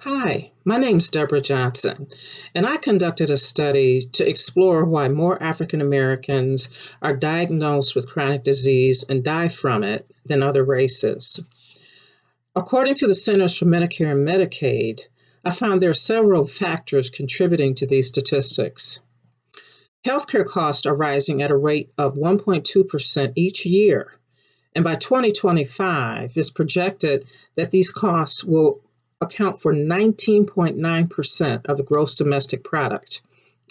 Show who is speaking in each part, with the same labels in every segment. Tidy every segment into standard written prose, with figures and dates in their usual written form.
Speaker 1: Hi, my name's Deborah Johnson, and I conducted a study to explore why more African Americans are diagnosed with chronic disease and die from it than other races. According to the Centers for Medicare and Medicaid, I found there are several factors contributing to these statistics. Healthcare costs are rising at a rate of 1.2% each year, and by 2025, it's projected that these costs will account for 19.9% of the gross domestic product,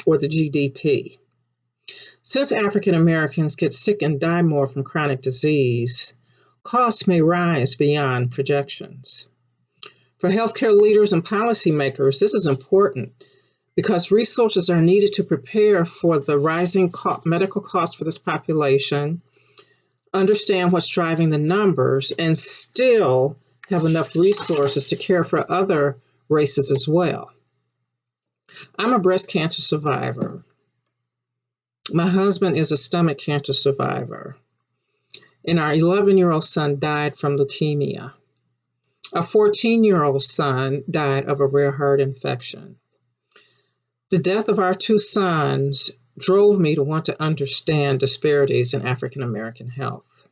Speaker 1: or the GDP. Since African Americans get sick and die more from chronic disease, costs may rise beyond projections. For healthcare leaders and policymakers, this is important because resources are needed to prepare for the rising medical costs for this population, understand what's driving the numbers, and still have enough resources to care for other races as well. I'm a breast cancer survivor. My husband is a stomach cancer survivor, and our 11-year-old son died from leukemia. Our 14-year-old son died of a rare heart infection. The death of our two sons drove me to want to understand disparities in African American health.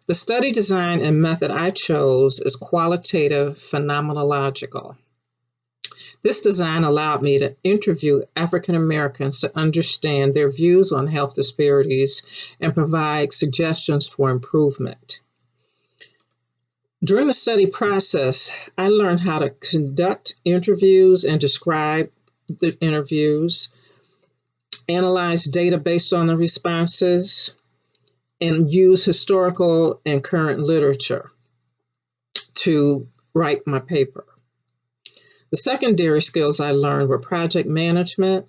Speaker 1: The study design and method I chose is qualitative phenomenological. This design allowed me to interview African Americans to understand their views on health disparities and provide suggestions for improvement. During the study process, I learned how to conduct interviews and describe the interviews, analyze data based on the responses, and use historical and current literature to write my paper. The secondary skills I learned were project management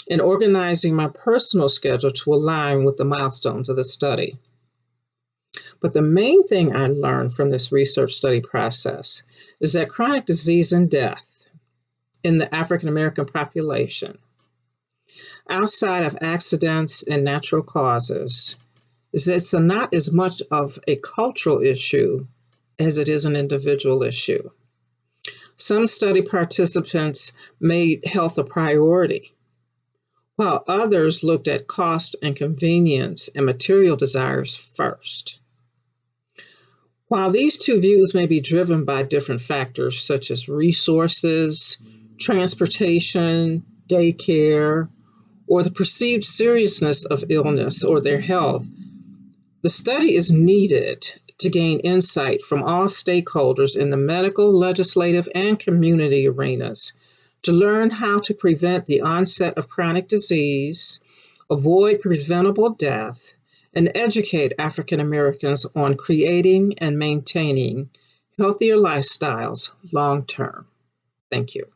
Speaker 1: and organizing my personal schedule to align with the milestones of the study. But the main thing I learned from this research study process is that chronic disease and death in the African American population, outside of accidents and natural causes, is that it's not as much of a cultural issue as it is an individual issue. Some study participants made health a priority, while others looked at cost and convenience and material desires first. While these two views may be driven by different factors such as resources, transportation, daycare, or the perceived seriousness of illness or their health, the study is needed to gain insight from all stakeholders in the medical, legislative, and community arenas to learn how to prevent the onset of chronic disease, avoid preventable death, and educate African Americans on creating and maintaining healthier lifestyles long term. Thank you.